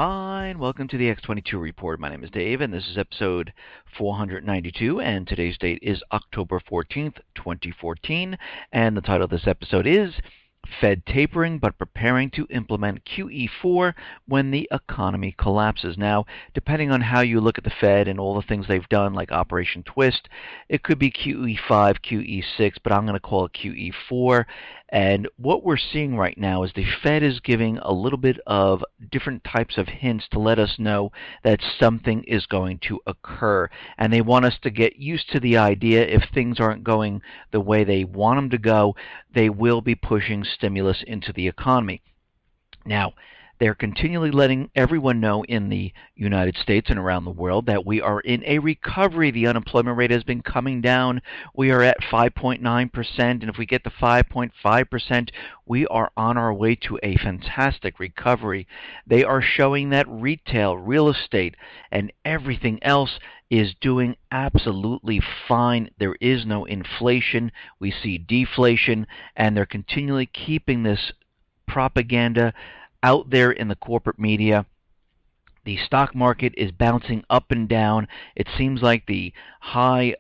Hi, and welcome to the X22 Report. My name is Dave, and this is episode 492, and today's date is October 14th, 2014, and the title of this episode is Fed Tapering but Preparing to Implement QE4 When the Economy Collapses. Now, depending on how you look at the Fed and all the things they've done, like Operation Twist, it could be QE5, QE6, but I'm going to call it QE4. And what we're seeing right now is the Fed is giving a little bit of different types of hints to let us know that something is going to occur. And they want us to get used to the idea if things aren't going the way they want them to go, they will be pushing stimulus into the economy. Now, they're continually letting everyone know in the United States and around the world that we are in a recovery. The unemployment rate has been coming down. We are at 5.9%, and if we get to 5.5%, we are on our way to a fantastic recovery. They are showing that retail, real estate, and everything else is doing absolutely fine. There is no inflation. We see deflation, and they're continually keeping this propaganda out there in the corporate media. The stock market is bouncing up and down. It seems like the high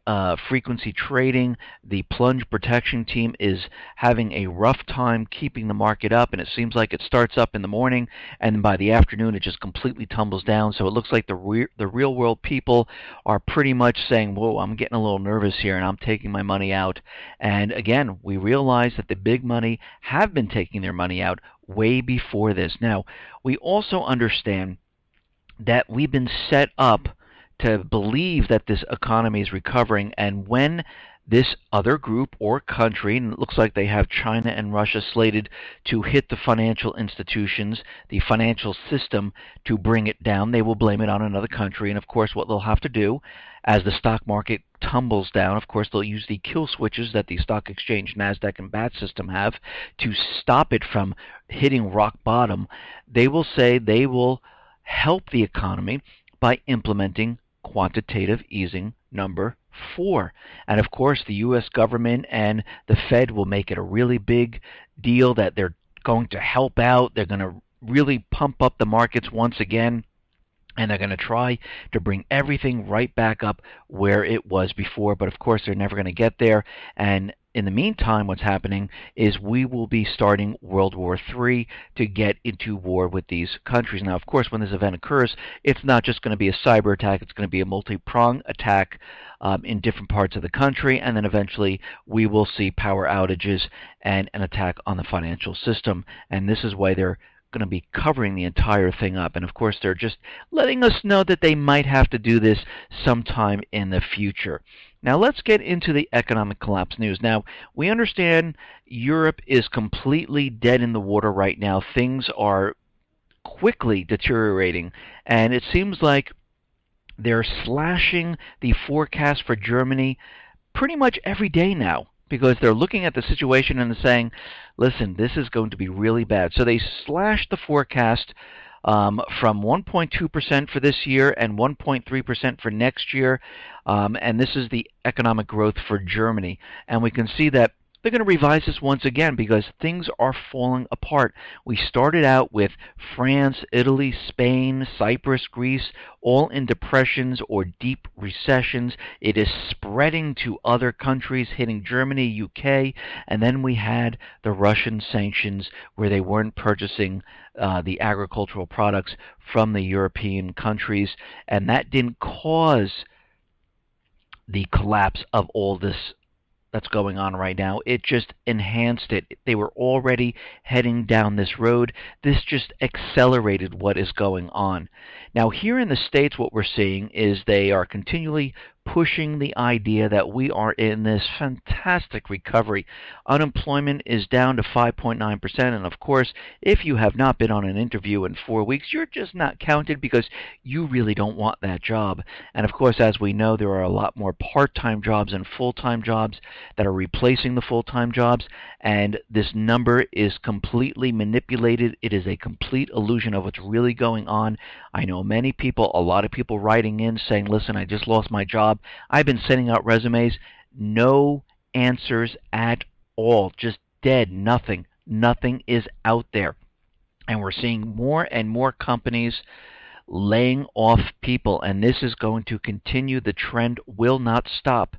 frequency trading, the plunge protection team is having a rough time keeping the market up, and it seems like it starts up in the morning and by the afternoon it just completely tumbles down. So it looks like the real world people are pretty much saying, whoa, I'm getting a little nervous here and I'm taking my money out. And again, we realize that the big money have been taking their money out way before this. Now, we also understand that we've been set up to believe that this economy is recovering, and when this other group or country, and it looks like they have China and Russia slated to hit the financial institutions, the financial system, to bring it down, they will blame it on another country. And of course what they'll have to do as the stock market tumbles down, of course they'll use the kill switches that the stock exchange, NASDAQ, and BAT system have to stop it from hitting rock bottom. They will say they will help the economy by implementing quantitative easing number 4. And of course the U.S. government and the Fed will make it a really big deal that they're going to help out. They're going to really pump up the markets once again, and they're going to try to bring everything right back up where it was before. But of course they're never going to get there. And in the meantime, what's happening is we will be starting World War III to get into war with these countries. Now, of course, when this event occurs, it's not just going to be a cyber attack. It's going to be a multi-pronged attack in different parts of the country, and then eventually we will see power outages and an attack on the financial system. And this is why they're going to be covering the entire thing up. And of course, they're just letting us know that they might have to do this sometime in the future. Now let's get into the economic collapse news. Now, we understand Europe is completely dead in the water right now. Things are quickly deteriorating, and it seems like they're slashing the forecast for Germany pretty much every day now, because they're looking at the situation and saying, listen, this is going to be really bad. So they slashed the forecast from 1.2% for this year and 1.3% for next year. And this is the economic growth for Germany. And we can see that they're going to revise this once again because things are falling apart. We started out with France, Italy, Spain, Cyprus, Greece, all in depressions or deep recessions. It is spreading to other countries, hitting Germany, UK, and then we had the Russian sanctions where they weren't purchasing the agricultural products from the European countries, and that didn't cause the collapse of all this that's going on right now. It just enhanced it. They were already heading down this road. This just accelerated what is going on. Now, here in the States, what we're seeing is they are continually pushing the idea that we are in this fantastic recovery. Unemployment is down to 5.9%, and of course, if you have not been on an interview in 4 weeks, you're just not counted because you really don't want that job. And of course, as we know, there are a lot more part-time jobs and full-time jobs that are replacing the full-time jobs, and this number is completely manipulated. It is a complete illusion of what's really going on. I know many people, a lot of people writing in saying, listen, I just lost my job. I've been sending out resumes. No answers at all. Just dead. Nothing. Nothing is out there. And we're seeing more and more companies laying off people, and this is going to continue. The trend will not stop.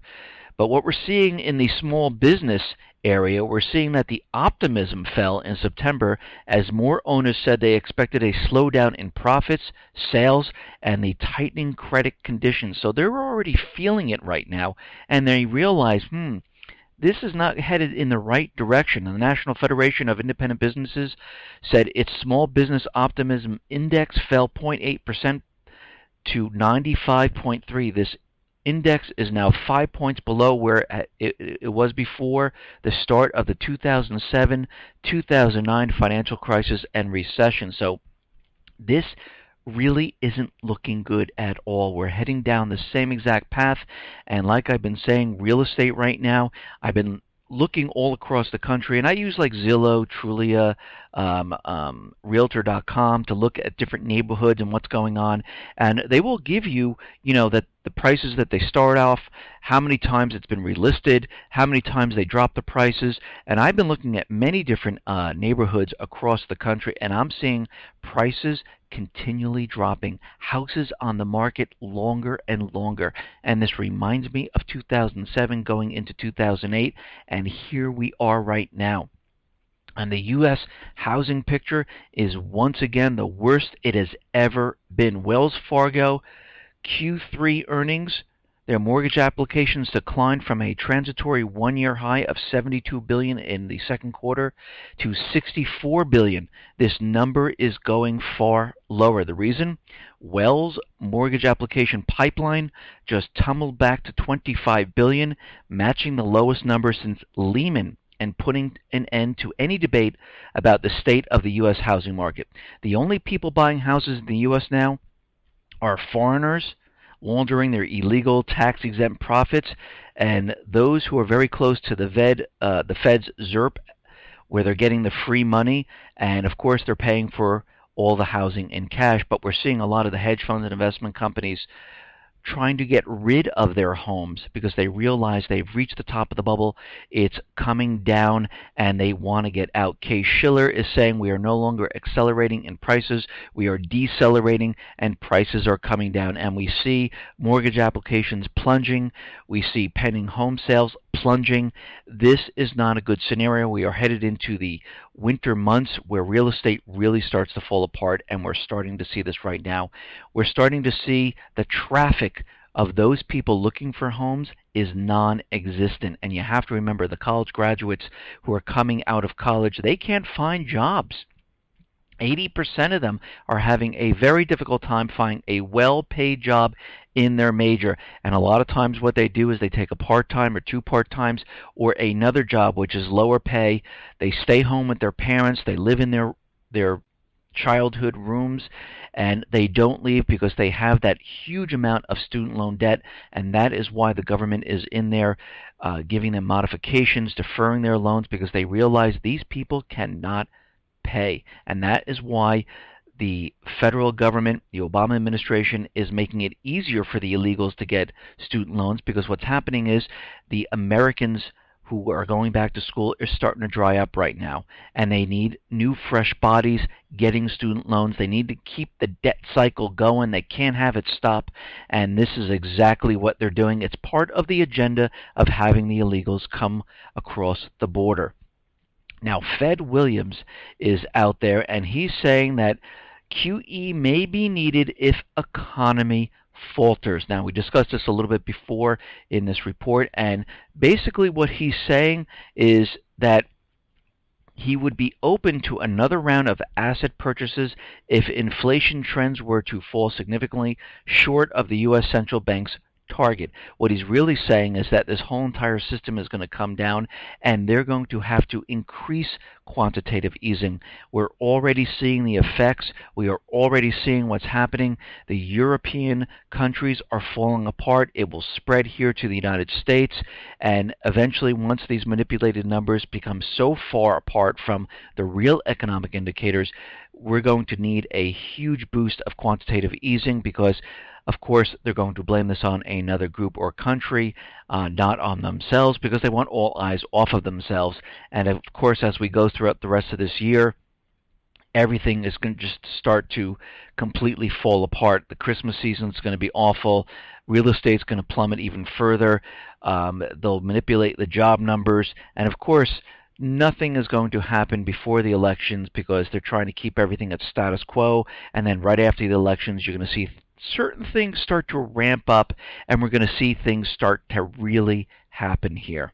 But what we're seeing in the small business area, we're seeing that the optimism fell in September as more owners said they expected a slowdown in profits, sales, and the tightening credit conditions. So they're already feeling it right now, and they realize, this is not headed in the right direction. And the National Federation of Independent Businesses said its small business optimism index fell 0.8% to 95.3. This index is now 5 points below where it was before the start of the 2007-2009 financial crisis and recession. So this really isn't looking good at all. We're heading down the same exact path, and like I've been saying, real estate right now, I've been looking all across the country, and I use like Zillow, Trulia, Realtor.com to look at different neighborhoods and what's going on, and they will give you, that the prices that they start off, how many times it's been relisted, how many times they drop the prices, and I've been looking at many different neighborhoods across the country, and I'm seeing prices continually dropping, houses on the market longer and longer. And this reminds me of 2007 going into 2008, and here we are right now. And the U.S. housing picture is once again the worst it has ever been. Wells Fargo Q3 earnings, their mortgage applications declined from a transitory one-year high of $72 billion in the second quarter to $64 billion. This number is going far lower. The reason? Wells' mortgage application pipeline just tumbled back to $25 billion, matching the lowest number since Lehman, and putting an end to any debate about the state of the U.S. housing market. The only people buying houses in the U.S. now are foreigners laundering their illegal tax-exempt profits, and those who are very close to the Fed's ZIRP, where they're getting the free money, and of course they're paying for all the housing in cash. But we're seeing a lot of the hedge funds and investment companies trying to get rid of their homes because they realize they've reached the top of the bubble. It's coming down and they want to get out. Kay Schiller is saying we are no longer accelerating in prices, we are decelerating and prices are coming down. And we see mortgage applications plunging, we see pending home sales plunging. This is not a good scenario. We are headed into the winter months where real estate really starts to fall apart, and we're starting to see this right now. We're starting to see the traffic of those people looking for homes is non-existent. And you have to remember, the college graduates who are coming out of college, they can't find jobs. 80% of them are having a very difficult time finding a well-paid job in their major. And a lot of times what they do is they take a part-time or two part-times or another job which is lower pay. They stay home with their parents. They live in their childhood rooms, and they don't leave because they have that huge amount of student loan debt. And that is why the government is in there giving them modifications, deferring their loans, because they realize these people cannot pay. And that is why the federal government, the Obama administration, is making it easier for the illegals to get student loans, because what's happening is the Americans who are going back to school are starting to dry up right now, and they need new fresh bodies getting student loans. They need to keep the debt cycle going. They can't have it stop, and this is exactly what they're doing. It's part of the agenda of having the illegals come across the border. Now, Fed Williams is out there, and he's saying that QE may be needed if economy falters. Now, we discussed this a little bit before in this report, and basically what he's saying is that he would be open to another round of asset purchases if inflation trends were to fall significantly short of the U.S. central bank's target. What he's really saying is that this whole entire system is going to come down, and they're going to have to increase quantitative easing. We're already seeing the effects. We are already seeing what's happening. The European countries are falling apart. It will spread here to the United States, and eventually, once these manipulated numbers become so far apart from the real economic indicators, we're going to need a huge boost of quantitative easing, because of course, they're going to blame this on another group or country, not on themselves, because they want all eyes off of themselves. And of course, as we go throughout the rest of this year, everything is going to just start to completely fall apart. The Christmas season is going to be awful. Real estate's going to plummet even further. They'll manipulate the job numbers. And of course, nothing is going to happen before the elections because they're trying to keep everything at status quo. And then right after the elections, you're going to see certain things start to ramp up, and we're going to see things start to really happen here.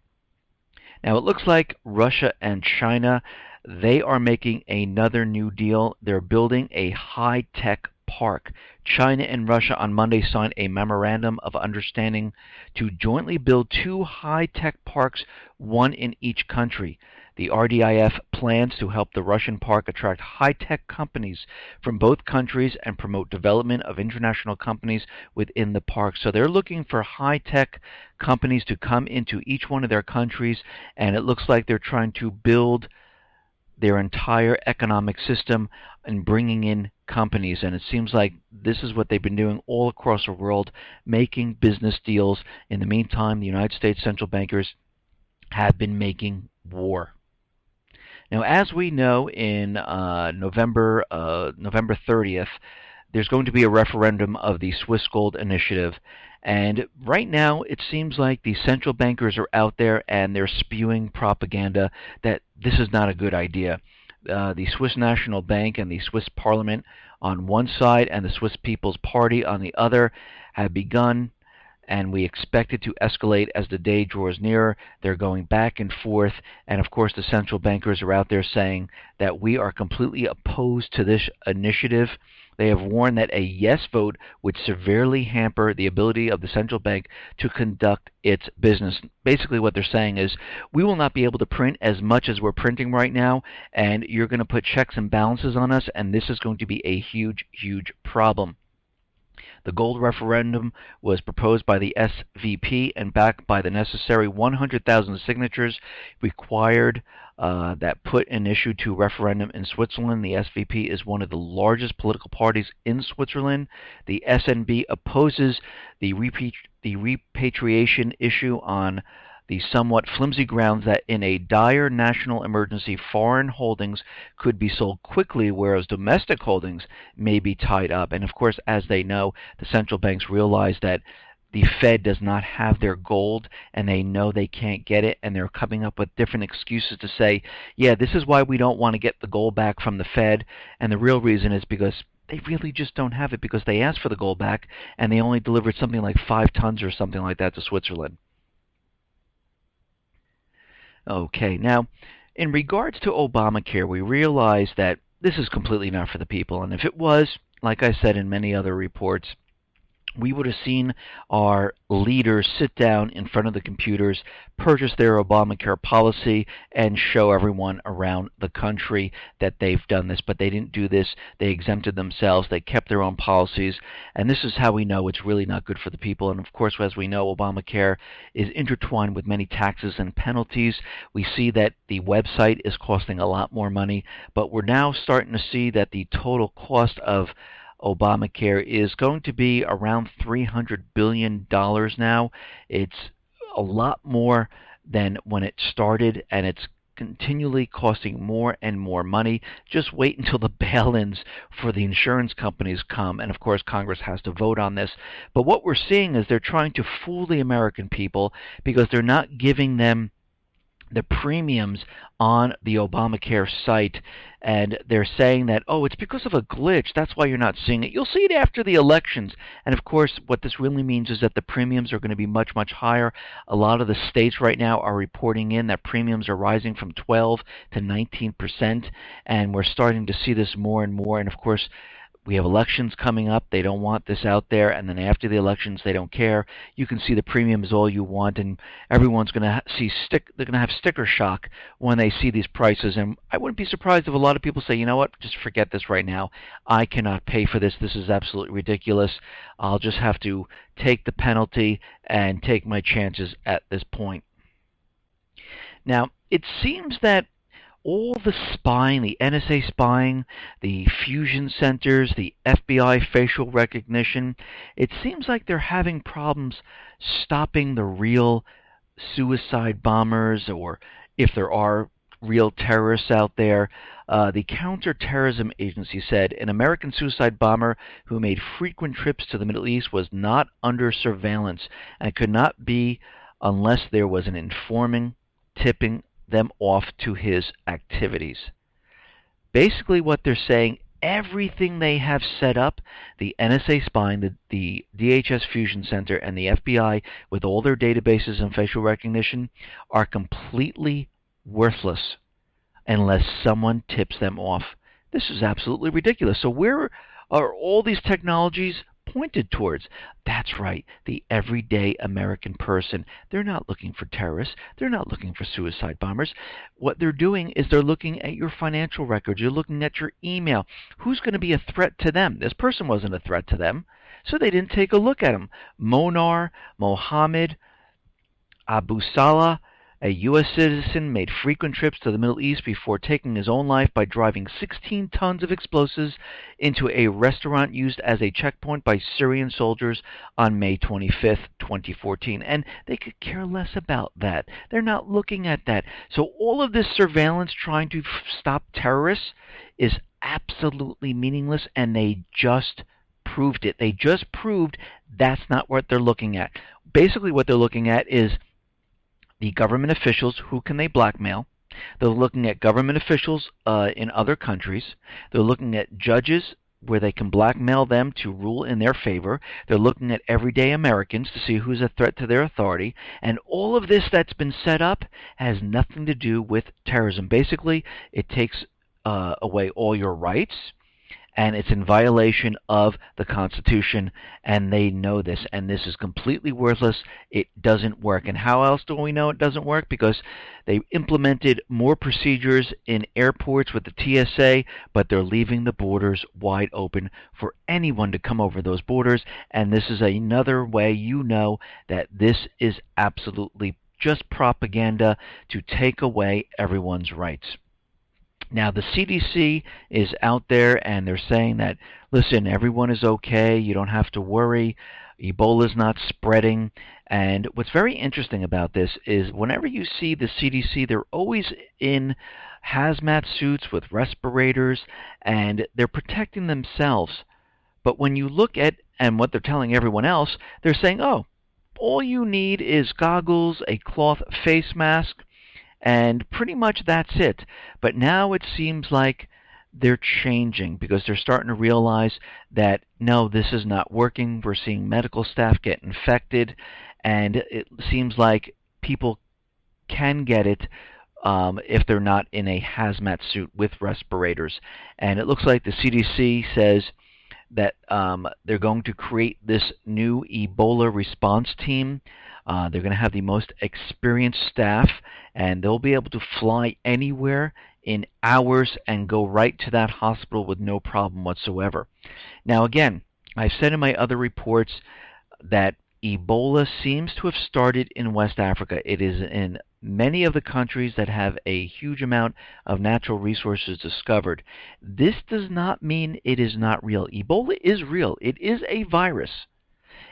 Now, it looks like Russia and China, they are making another new deal. They're building a high-tech park. China and Russia on Monday signed a memorandum of understanding to jointly build 2 high-tech parks, one in each country. The RDIF plans to help the Russian park attract high-tech companies from both countries and promote development of international companies within the park. So they're looking for high-tech companies to come into each one of their countries, and it looks like they're trying to build their entire economic system and bringing in companies. And it seems like this is what they've been doing all across the world, making business deals. In the meantime, the United States central bankers have been making war. Now, as we know, in November 30th, there's going to be a referendum of the Swiss Gold Initiative. And right now, it seems like the central bankers are out there and they're spewing propaganda that this is not a good idea. The Swiss National Bank and the Swiss Parliament on one side and the Swiss People's Party on the other have begun, and we expect it to escalate as the day draws nearer. They're going back and forth, and of course the central bankers are out there saying that we are completely opposed to this initiative. They have warned that a yes vote would severely hamper the ability of the central bank to conduct its business. Basically what they're saying is, we will not be able to print as much as we're printing right now, and you're going to put checks and balances on us, and this is going to be a huge, huge problem. The gold referendum was proposed by the SVP and backed by the necessary 100,000 signatures required that put an issue to referendum in Switzerland. The SVP is one of the largest political parties in Switzerland. The SNB opposes the repatriation issue on the somewhat flimsy grounds that in a dire national emergency, foreign holdings could be sold quickly, whereas domestic holdings may be tied up. And of course, as they know, the central banks realize that the Fed does not have their gold, and they know they can't get it, and they're coming up with different excuses to say, yeah, this is why we don't want to get the gold back from the Fed. And the real reason is because they really just don't have it, because they asked for the gold back, and they only delivered something like 5 tons or something like that to Switzerland. Okay, now, in regards to Obamacare, we realize that this is completely not for the people. And if it was, like I said in many other reports, we would have seen our leaders sit down in front of the computers, purchase their Obamacare policy, and show everyone around the country that they've done this. But they didn't do this. They exempted themselves. They kept their own policies. And this is how we know it's really not good for the people. And of course, as we know, Obamacare is intertwined with many taxes and penalties. We see that the website is costing a lot more money, but we're now starting to see that the total cost of Obamacare is going to be around $300 billion now. It's a lot more than when it started, and it's continually costing more and more money. Just wait until the bail-ins for the insurance companies come, and of course Congress has to vote on this. But what we're seeing is they're trying to fool the American people because they're not giving them the premiums on the Obamacare site, and they're saying that, oh, it's because of a glitch, that's why you're not seeing it. You'll see it after the elections. And of course, what this really means is that the premiums are going to be much, much higher. A lot of the states right now are reporting in that premiums are rising from 12 to 19%, and we're starting to see this more and more. And of course, we have elections coming up. They don't want this out there, and then after the elections, they don't care. You can see the premiums all you want, and everyone's going to they're going to have sticker shock when they see these prices. And I wouldn't be surprised if a lot of people say, you know what, just forget this right now. I cannot pay for this. This is absolutely ridiculous. I'll just have to take the penalty and take my chances at this point. Now, it seems that all the spying, the NSA spying, the fusion centers, the FBI facial recognition, it seems like they're having problems stopping the real suicide bombers, or if there are real terrorists out there. The Counterterrorism Agency said an American suicide bomber who made frequent trips to the Middle East was not under surveillance and could not be unless there was an informant tipping them off to his activities. Basically, what they're saying, everything they have set up, the NSA spying, the DHS Fusion Center, and the FBI, with all their databases and facial recognition, are completely worthless unless someone tips them off. This is absolutely ridiculous. So where are all these technologies pointed towards? That's right, the everyday American person. They're not looking for terrorists. They're not looking for suicide bombers. What they're doing is they're looking at your financial records. You're looking at your email. Who's going to be a threat to them? This person wasn't a threat to them, so they didn't take a look at him. Monar Mohammed Abu Salah, a U.S. citizen, made frequent trips to the Middle East before taking his own life by driving 16 tons of explosives into a restaurant used as a checkpoint by Syrian soldiers on May 25, 2014. And they could care less about that. They're not looking at that. So all of this surveillance trying to stop terrorists is absolutely meaningless, and they just proved it. They just proved that's not what they're looking at. Basically, what they're looking at is the government officials. Who can they blackmail? They're looking at government officials in other countries. They're looking at judges where they can blackmail them to rule in their favor. They're looking at everyday Americans to see who's a threat to their authority. And all of this that's been set up has nothing to do with terrorism. Basically, it takes away all your rights, and it's in violation of the Constitution, and they know this, and this is completely worthless. It doesn't work. And how else do we know it doesn't work? Because they implemented more procedures in airports with the TSA, but they're leaving the borders wide open for anyone to come over those borders, and this is another way you know that this is absolutely just propaganda to take away everyone's rights. Now, the CDC is out there, and they're saying that, listen, everyone is okay. You don't have to worry. Ebola is not spreading. And what's very interesting about this is whenever you see the CDC, they're always in hazmat suits with respirators, and they're protecting themselves. But when you look at and what they're telling everyone else, they're saying, oh, all you need is goggles, a cloth face mask, and pretty much that's it. But now it seems like they're changing because they're starting to realize that, no, this is not working. We're seeing medical staff get infected, and it seems like people can get it if they're not in a hazmat suit with respirators. And it looks like the CDC says that they're going to create this new Ebola response team. They're going to have the most experienced staff, and they'll be able to fly anywhere in hours and go right to that hospital with no problem whatsoever. Now, again, I've said in my other reports that Ebola seems to have started in West Africa. It is in many of the countries that have a huge amount of natural resources discovered. This does not mean it is not real. Ebola is real. It is a virus.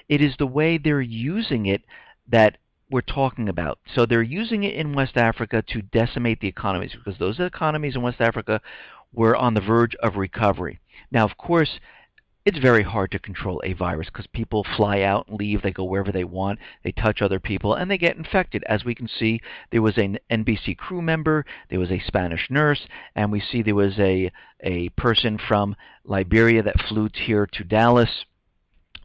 It is the way they're using it that we're talking about. So they're using it in West Africa to decimate the economies, because those economies in West Africa were on the verge of recovery. Now, of course, it's very hard to control a virus because people fly out and leave. They go wherever they want. They touch other people, and they get infected. As we can see, there was an NBC crew member, there was a Spanish nurse, and we see there was a person from Liberia that flew here to Dallas.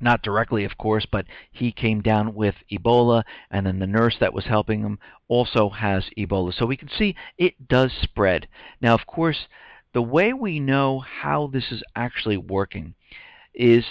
Not directly, of course, but he came down with Ebola, and then the nurse that was helping him also has Ebola. So we can see it does spread. Now, of course, the way we know how this is actually working is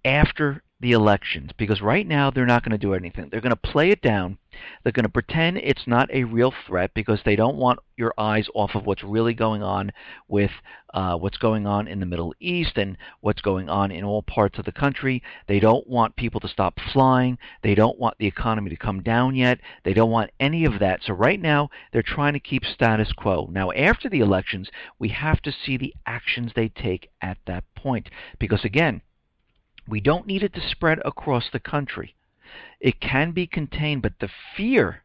after the elections, because right now they're not going to do anything. They're going to play it down. They're going to pretend it's not a real threat because they don't want your eyes off of what's really going on with what's going on in the Middle East and what's going on in all parts of the country. They don't want people to stop flying. They don't want the economy to come down yet. They don't want any of that. So right now they're trying to keep status quo. Now, after the elections, we have to see the actions they take at that point, because again, we don't need it to spread across the country. It can be contained, but the fear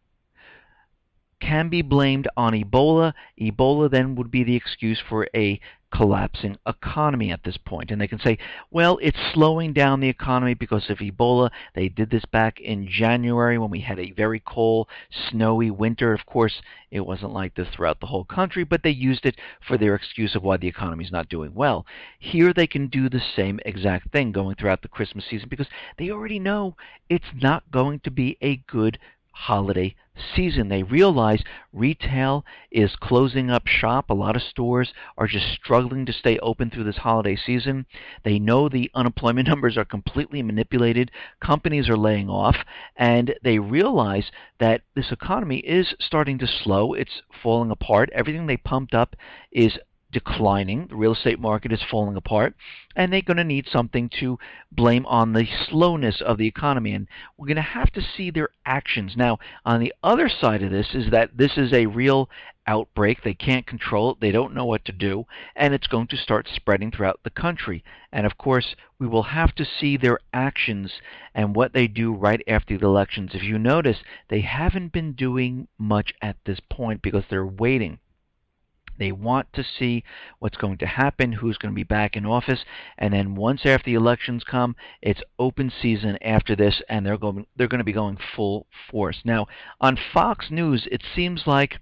can be blamed on Ebola. Ebola then would be the excuse for a collapsing economy at this point. And they can say, well, it's slowing down the economy because of Ebola. They did this back in January when we had a very cold, snowy winter. Of course, it wasn't like this throughout the whole country, but they used it for their excuse of why the economy is not doing well. Here they can do the same exact thing going throughout the Christmas season because they already know it's not going to be a good holiday season. They realize retail is closing up shop. A lot of stores are just struggling to stay open through this holiday season. They know the unemployment numbers are completely manipulated. Companies are laying off, and they realize that this economy is starting to slow. It's falling apart. Everything they pumped up is declining. The real estate market is falling apart, and they're going to need something to blame on the slowness of the economy, and we're going to have to see their actions. Now, on the other side of this is that this is a real outbreak. They can't control it. They don't know what to do, and it's going to start spreading throughout the country. And of course, we will have to see their actions and what they do right after the elections. If you notice, they haven't been doing much at this point because they're waiting. They want to see what's going to happen, who's going to be back in office, and then once after the elections come, it's open season after this, and they're going to be going full force. Now, on Fox News, it seems like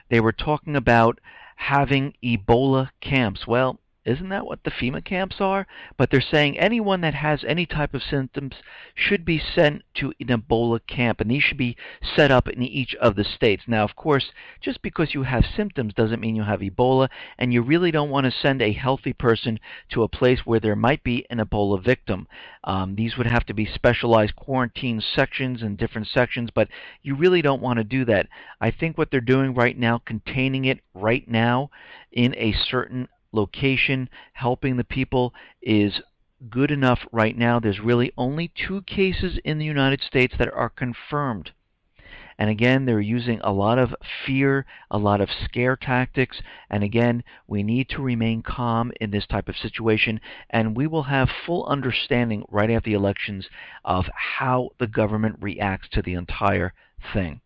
they were talking about having Ebola camps. Well, isn't that what the FEMA camps are? But they're saying anyone that has any type of symptoms should be sent to an Ebola camp, and these should be set up in each of the states. Now, of course, just because you have symptoms doesn't mean you have Ebola, and you really don't want to send a healthy person to a place where there might be an Ebola victim. These would have to be specialized quarantine sections and different sections, but you really don't want to do that. I think what they're doing right now, containing it right now in a certain location, helping the people, is good enough right now. There's really only 2 cases in the United States that are confirmed. And again, they're using a lot of fear, a lot of scare tactics. And again, we need to remain calm in this type of situation. And we will have full understanding right after the elections of how the government reacts to the entire thing.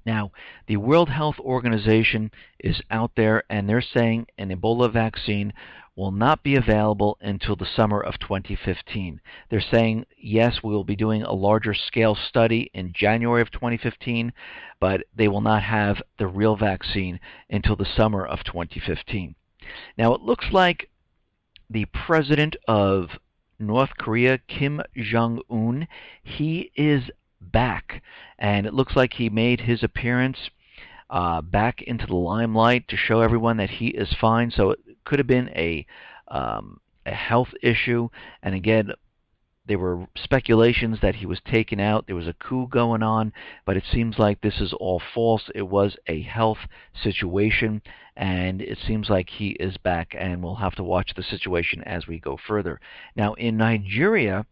Now, the World Health Organization is out there, and they're saying an Ebola vaccine will not be available until the summer of 2015. They're saying, yes, we will be doing a larger scale study in January of 2015, but they will not have the real vaccine until the summer of 2015. Now, it looks like the president of North Korea, Kim Jong-un, he is back, and it looks like he made his appearance back into the limelight to show everyone that he is fine. So it could have been a health issue, and again, there were speculations that he was taken out. There was a coup going on, but it seems like this is all false. It was a health situation, and it seems like he is back, and we'll have to watch the situation as we go further. Now, in Nigeria,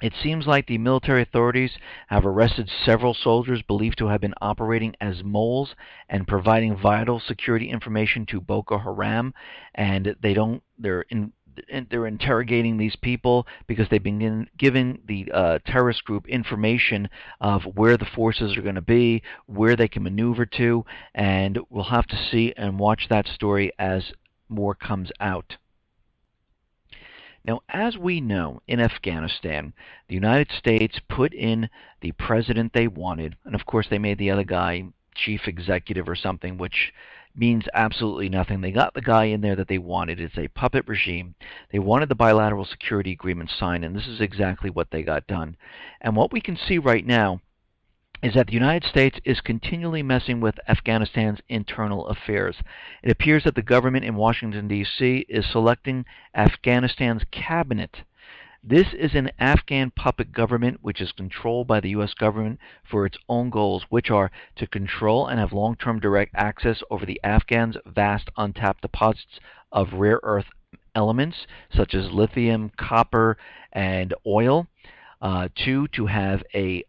it seems like the military authorities have arrested several soldiers believed to have been operating as moles and providing vital security information to Boko Haram, and they're interrogating these people because they've been giving the terrorist group information of where the forces are going to be, where they can maneuver to, and we'll have to see and watch that story as more comes out. Now, as we know, in Afghanistan, the United States put in the president they wanted, and of course they made the other guy chief executive or something, which means absolutely nothing. They got the guy in there that they wanted. It's a puppet regime. They wanted the bilateral security agreement signed, and this is exactly what they got done. And what we can see right now is that the United States is continually messing with Afghanistan's internal affairs. It appears that the government in Washington, D.C. is selecting Afghanistan's cabinet. This is an Afghan puppet government which is controlled by the U.S. government for its own goals, which are to control and have long-term direct access over the Afghans' vast untapped deposits of rare earth elements such as lithium, copper, and oil. 2, to have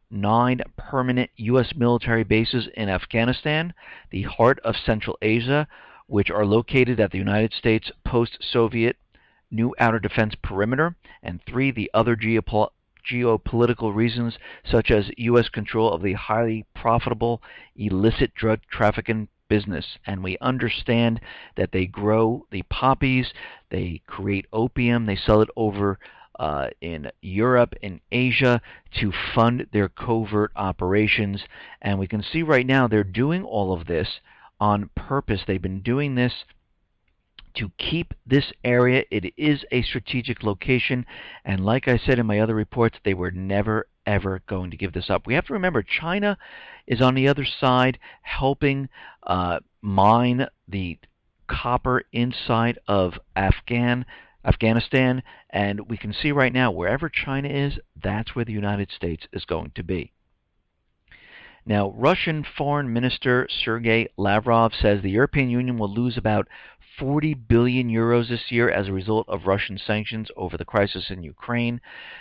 9 permanent U.S. military bases in Afghanistan, the heart of Central Asia, which are located at the United States post-Soviet new outer defense perimeter, and 3, the other geopolitical reasons, such as U.S. control of the highly profitable illicit drug trafficking business. And we understand that they grow the poppies, they create opium, they sell it over in Europe and Asia to fund their covert operations. And we can see right now they're doing all of this on purpose. They've been doing this to keep this area. It is a strategic location, and like I said in my other reports, they were never ever going to give this up. We have to remember China is on the other side helping mine the copper inside of Afghanistan, and we can see right now wherever China is, that's where the United States is going to be. Now, Russian Foreign Minister Sergei Lavrov says the European Union will lose about 40 billion euros this year as a result of Russian sanctions over the crisis in Ukraine.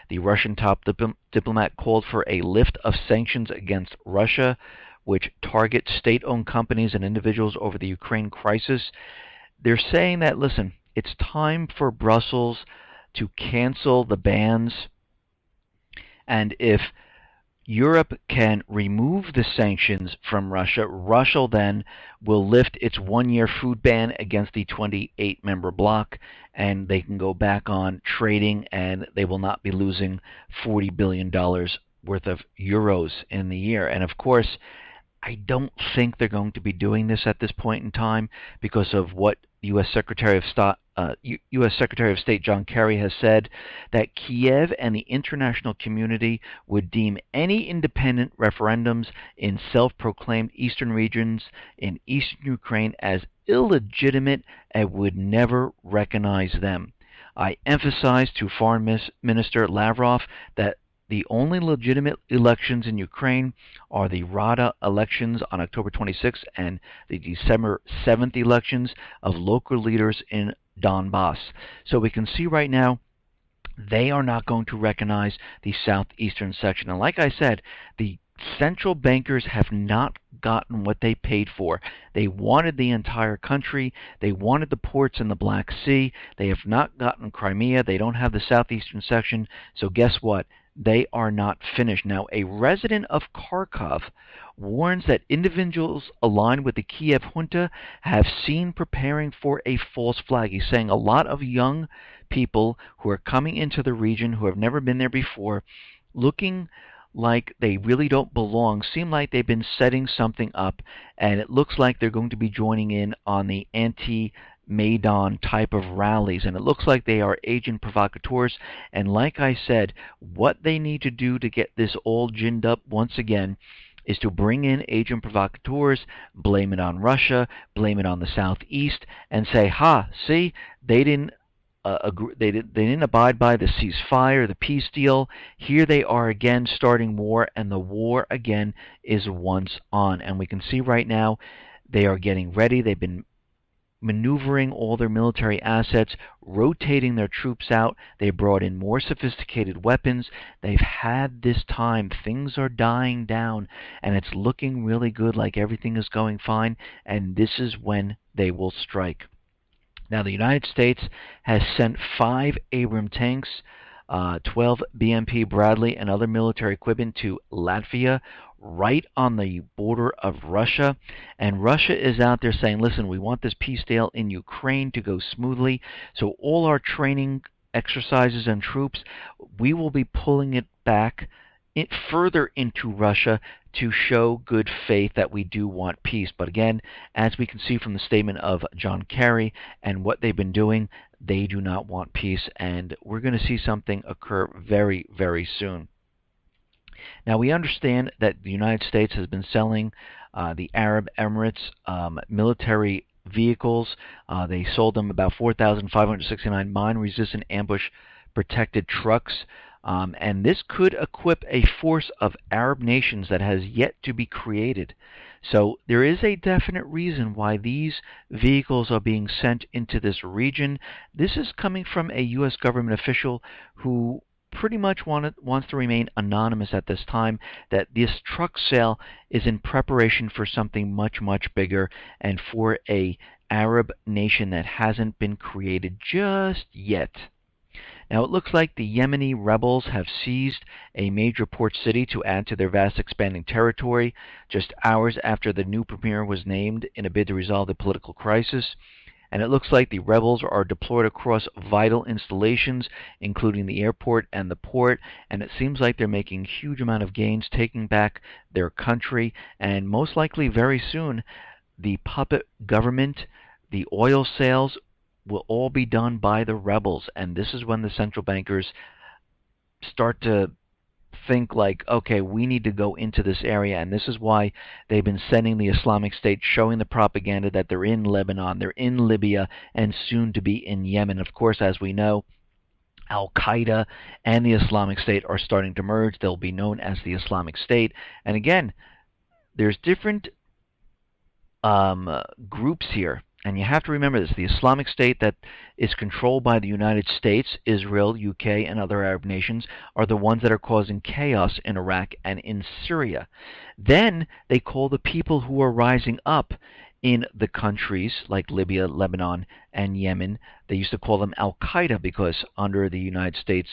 The Russian top diplomat called for a lift of sanctions against Russia, which target state-owned companies and individuals over the Ukraine crisis. They're saying that, listen, it's time for Brussels to cancel the bans, and if Europe can remove the sanctions from Russia, Russia then will lift its one-year food ban against the 28-member bloc, and they can go back on trading, and they will not be losing $40 billion worth of euros in the year. And of course, I don't think they're going to be doing this at this point in time because of what U.S. Secretary of State John Kerry has said, that Kiev and the international community would deem any independent referendums in self-proclaimed eastern regions in eastern Ukraine as illegitimate and would never recognize them. I emphasized to Foreign Minister Lavrov that the only legitimate elections in Ukraine are the Rada elections on October 26th and the December 7th elections of local leaders in Donbass. So we can see right now they are not going to recognize the southeastern section. And like I said, the central bankers have not gotten what they paid for. They wanted the entire country. They wanted the ports in the Black Sea. They have not gotten Crimea. They don't have the southeastern section. So guess what? They are not finished. Now, a resident of Kharkov warns that individuals aligned with the Kiev junta have seen preparing for a false flag. He's saying a lot of young people who are coming into the region who have never been there before, looking like they really don't belong, seem like they've been setting something up, and it looks like they're going to be joining in on the anti-Maidan type of rallies, and it looks like they are agent provocateurs. And like I said, what they need to do to get this all ginned up once again is to bring in agent provocateurs, blame it on Russia, blame it on the Southeast, and say, ha, see, they didn't they didn't abide by the ceasefire, the peace deal. Here they are again starting war, and the war again is once on. And we can see right now they are getting ready. They've been maneuvering all their military assets, rotating their troops out. They brought in more sophisticated weapons. They've had this time. Things are dying down, and it's looking really good, like everything is going fine, and this is when they will strike. Now, the United States has sent 5 Abrams tanks, 12 BMP Bradley, and other military equipment to Latvia, right on the border of Russia. And Russia is out there saying, listen, we want this peace deal in Ukraine to go smoothly. So all our training exercises and troops, we will be pulling it back further into Russia to show good faith that we do want peace. But again, as we can see from the statement of John Kerry and what they've been doing, they do not want peace, and we're going to see something occur very, very soon. Now, we understand that the United States has been selling the Arab Emirates military vehicles. They sold them about 4,569 mine-resistant ambush-protected trucks. And this could equip a force of Arab nations that has yet to be created. So there is a definite reason why these vehicles are being sent into this region. This is coming from a U.S. government official who pretty much wants to remain anonymous at this time, that this truck sale is in preparation for something much, much bigger, and for a Arab nation that hasn't been created just yet. Now, it looks like the Yemeni rebels have seized a major port city to add to their vast expanding territory just hours after the new premier was named in a bid to resolve the political crisis. And it looks like the rebels are deployed across vital installations, including the airport and the port, and it seems like they're making a huge amount of gains, taking back their country, and most likely very soon the puppet government, the oil sales, will all be done by the rebels, and this is when the central bankers start to think like, okay, we need to go into this area, and this is why they've been sending the Islamic State, showing the propaganda that they're in Lebanon, they're in Libya, and soon to be in Yemen. Of course, as we know, Al-Qaeda and the Islamic State are starting to merge. They'll be known as the Islamic State. And again, there's different groups here. And you have to remember this. The Islamic State that is controlled by the United States, Israel, UK, and other Arab nations are the ones that are causing chaos in Iraq and in Syria. Then they call the people who are rising up in the countries like Libya, Lebanon, and Yemen, they used to call them Al-Qaeda because under the United States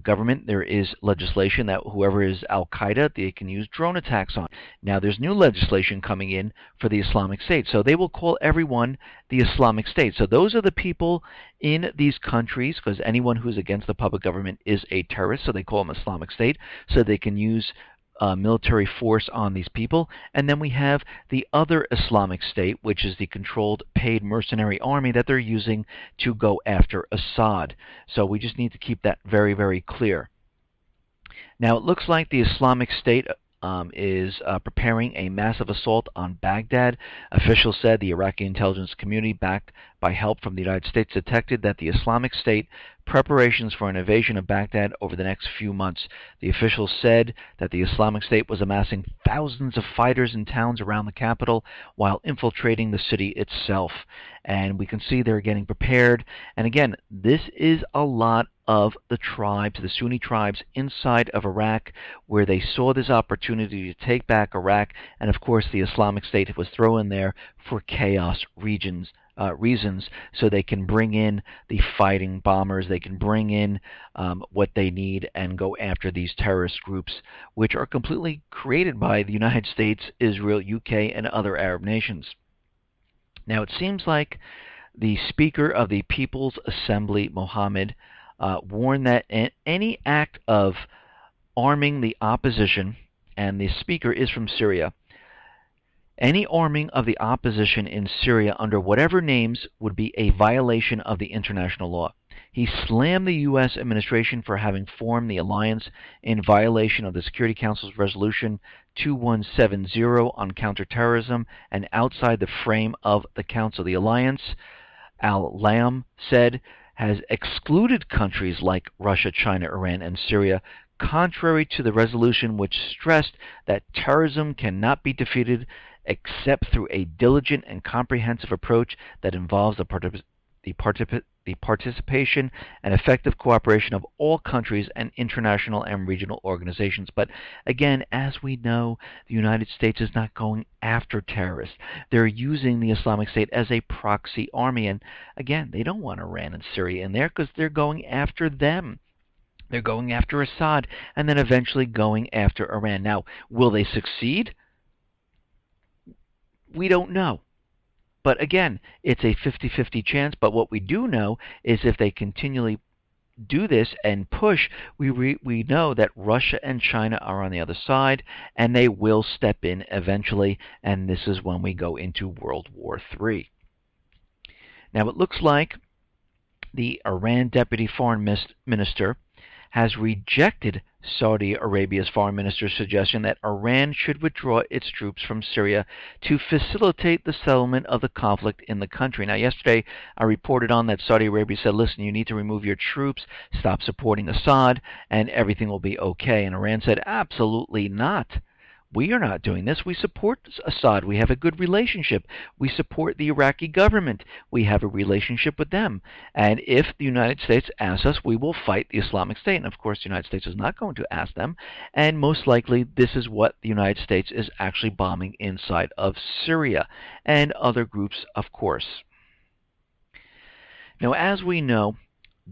government, there is legislation that whoever is Al-Qaeda, they can use drone attacks on. Now, there's new legislation coming in for the Islamic State, so they will call everyone the Islamic State. So those are the people in these countries, because anyone who's against the puppet government is a terrorist, so they call them Islamic State, so they can use military force on these people. And then we have the other Islamic State, which is the controlled paid mercenary army that they're using to go after Assad. So we just need to keep that very, very clear. Now, it looks like the Islamic State is preparing a massive assault on Baghdad. Officials said the Iraqi intelligence community, backed by help from the United States, detected that the Islamic State preparations for an invasion of Baghdad over the next few months. The officials said that the Islamic State was amassing thousands of fighters in towns around the capital while infiltrating the city itself. And we can see they're getting prepared. And again, this is a lot of the tribes, the Sunni tribes inside of Iraq, where they saw this opportunity to take back Iraq. And of course, the Islamic State was thrown in there for chaos reasons, so they can bring in the fighting bombers, they can bring in what they need and go after these terrorist groups, which are completely created by the United States, Israel, UK, and other Arab nations. Now, it seems like the Speaker of the People's Assembly, Mohammed, warned that any act of arming the opposition, and the Speaker is from Syria, any arming of the opposition in Syria under whatever names would be a violation of the international law. He slammed the U.S. administration for having formed the alliance in violation of the Security Council's Resolution 2170 on counterterrorism and outside the frame of the Council. The alliance, Al-Lam said, has excluded countries like Russia, China, Iran, and Syria, contrary to the resolution, which stressed that terrorism cannot be defeated except through a diligent and comprehensive approach that involves the participation and effective cooperation of all countries and international and regional organizations. But again, as we know, the United States is not going after terrorists. They're using the Islamic State as a proxy army. And again, they don't want Iran and Syria in there because they're going after them. They're going after Assad and then eventually going after Iran. Now, will they succeed? We don't know. But again, it's a 50-50 chance. But what we do know is if they continually do this and push, we know that Russia and China are on the other side, and they will step in eventually, and this is when we go into World War III. Now, it looks like the Iran Deputy Foreign Minister has rejected Saudi Arabia's foreign minister's suggestion that Iran should withdraw its troops from Syria to facilitate the settlement of the conflict in the country. Now, yesterday I reported on that Saudi Arabia said, listen, you need to remove your troops, stop supporting Assad, and everything will be okay. And Iran said, absolutely not. We are not doing this. We support Assad. We have a good relationship. We support the Iraqi government. We have a relationship with them. And if the United States asks us, we will fight the Islamic State. And of course, the United States is not going to ask them. And most likely, this is what the United States is actually bombing inside of Syria and other groups, of course. Now, as we know,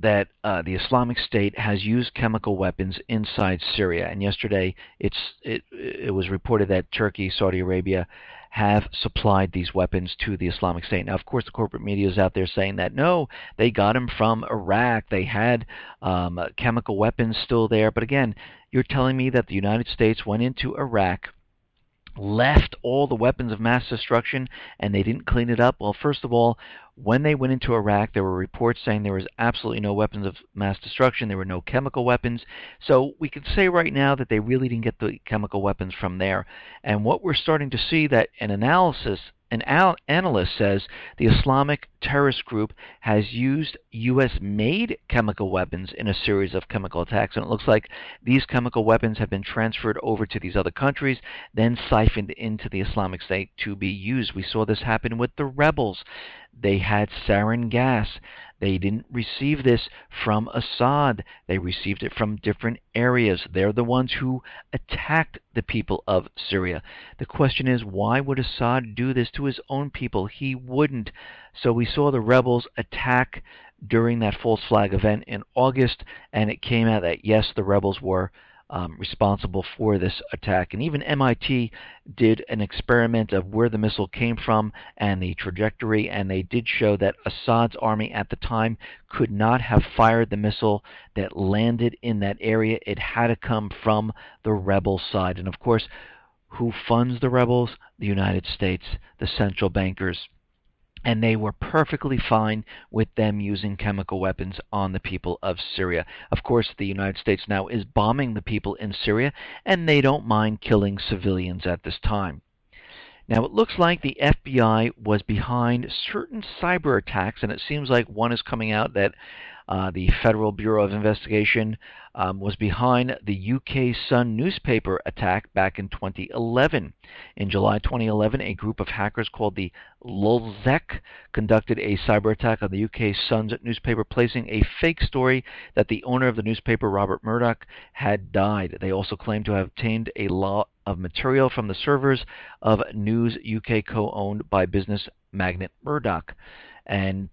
that the Islamic State has used chemical weapons inside Syria. And yesterday it was reported that Turkey, Saudi Arabia have supplied these weapons to the Islamic State. Now, of course, the corporate media is out there saying that, no, they got them from Iraq. They had chemical weapons still there. But again, you're telling me that the United States went into Iraq, left all the weapons of mass destruction, and they didn't clean it up? Well, first of all, when they went into Iraq, there were reports saying there was absolutely no weapons of mass destruction. There were no chemical weapons. So we could say right now that they really didn't get the chemical weapons from there. And what we're starting to see, that an analyst says the Islamic terrorist group has used U.S.-made chemical weapons in a series of chemical attacks, and it looks like these chemical weapons have been transferred over to these other countries, then siphoned into the Islamic State to be used. We saw this happen with the rebels. They had sarin gas. They didn't receive this from Assad. They received it from different areas. They're the ones who attacked the people of Syria. The question is, why would Assad do this to his own people? He wouldn't. So we saw the rebels attack during that false flag event in August, and it came out that, yes, the rebels were responsible for this attack. And even MIT did an experiment of where the missile came from and the trajectory, and they did show that Assad's army at the time could not have fired the missile that landed in that area. It had to come from the rebel side. And of course, who funds the rebels? The United States, the central bankers. And they were perfectly fine with them using chemical weapons on the people of Syria. Of course, the United States now is bombing the people in Syria, and they don't mind killing civilians at this time. Now, it looks like the FBI was behind certain cyber attacks, and it seems like one is coming out that the Federal Bureau of Investigation was behind the UK Sun newspaper attack back in 2011. In July 2011, a group of hackers called the Lulzec conducted a cyber attack on the UK Sun's newspaper, placing a fake story that the owner of the newspaper, Robert Murdoch, had died. They also claimed to have obtained a lot of material from the servers of News UK, co-owned by business magnate Murdoch. And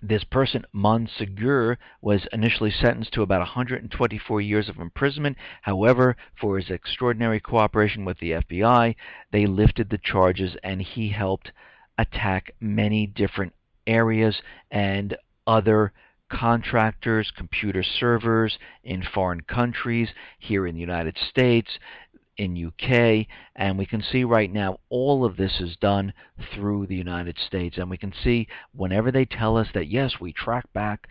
this person, Monsegur, was initially sentenced to about 124 years of imprisonment. However, for his extraordinary cooperation with the FBI, they lifted the charges, and he helped attack many different areas and other contractors, computer servers in foreign countries, here in the United States, in UK, and we can see right now all of this is done through the United States. And we can see whenever they tell us that, yes, we track back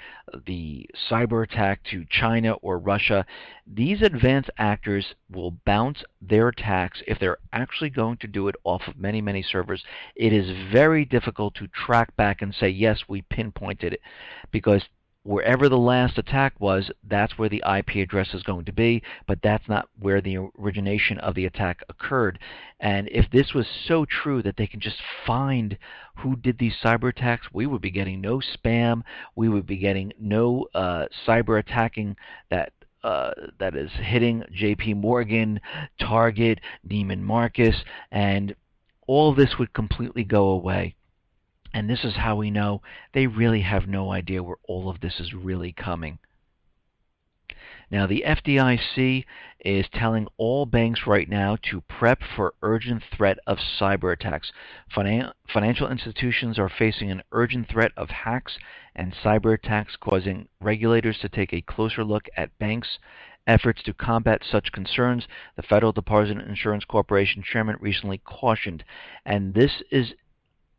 the cyber attack to China or Russia, these advanced actors will bounce their attacks if they're actually going to do it off of many, many servers. It is very difficult to track back and say, yes, we pinpointed it, because wherever the last attack was, that's where the IP address is going to be, but that's not where the origination of the attack occurred. And if this was so true that they can just find who did these cyber attacks, we would be getting no spam, we would be getting no cyber attacking that is hitting JP Morgan, Target, Neiman Marcus, and all this would completely go away. And this is how we know they really have no idea where all of this is really coming. Now, the FDIC is telling all banks right now to prep for urgent threat of cyber attacks. Financial institutions are facing an urgent threat of hacks and cyber attacks, causing regulators to take a closer look at banks' efforts to combat such concerns. The Federal Deposit Insurance Corporation chairman recently cautioned, and this is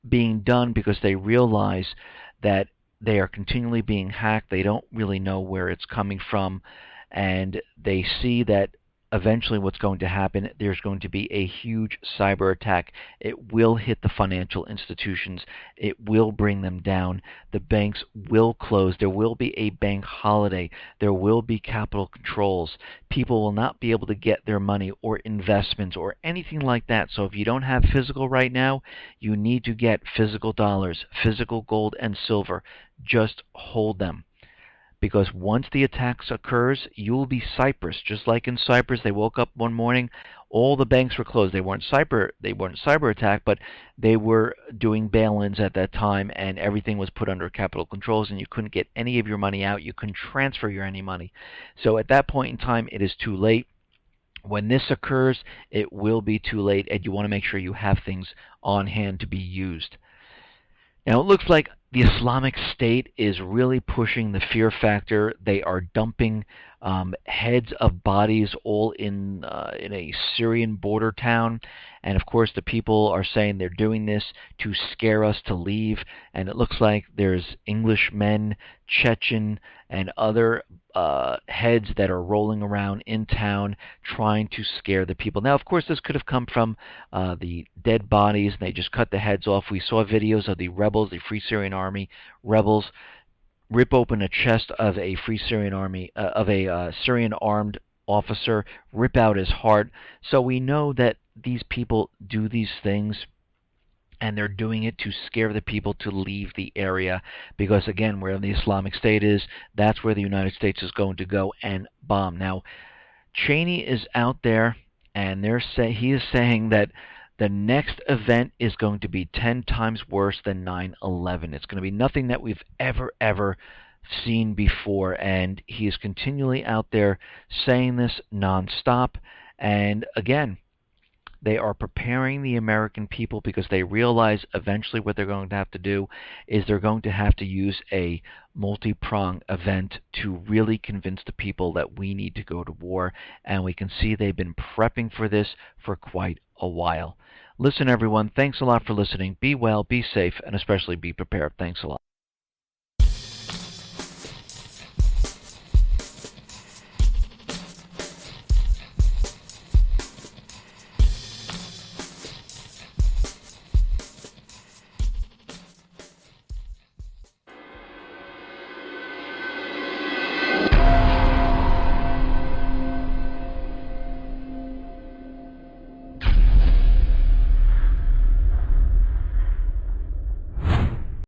being done because they realize that they are continually being hacked. They don't really know where it's coming from, and they see that eventually what's going to happen, there's going to be a huge cyber attack. It will hit the financial institutions. It will bring them down. The banks will close. There will be a bank holiday. There will be capital controls. People will not be able to get their money or investments or anything like that. So if you don't have physical right now, you need to get physical dollars, physical gold and silver. Just hold them. because once the attacks occurs, you will be Cyprus. Just like in Cyprus, they woke up one morning, all the banks were closed. They weren't cyber attacked, but they were doing bail-ins at that time, and everything was put under capital controls, and you couldn't get any of your money out. You couldn't transfer your any money. So at that point in time, it is too late. When this occurs, it will be too late, and you want to make sure you have things on hand to be used. Now, it looks like the Islamic State is really pushing the fear factor. They are dumping heads of bodies all in a Syrian border town. And of course, the people are saying they're doing this to scare us to leave. And it looks like there's English men, Chechen, and other heads that are rolling around in town trying to scare the people. Now, of course, this could have come from the dead bodies, and they just cut the heads off. We saw videos of the rebels, the Free Syrian Army rebels, rip open a chest of a Free Syrian Army, of a Syrian armed officer, rip out his heart. So we know that these people do these things, and they're doing it to scare the people to leave the area, because again, where the Islamic State is, that's where the United States is going to go and bomb. Now, Cheney is out there, and he is saying that the next event is going to be 10 times worse than 9/11. It's going to be nothing that we've ever seen before, and he is continually out there saying this nonstop. And again, they are preparing the American people because they realize eventually what they're going to have to do is they're going to have to use a multi-pronged event to really convince the people that we need to go to war. And we can see they've been prepping for this for quite a while. Listen, everyone, thanks a lot for listening. Be well, be safe, and especially be prepared. Thanks a lot.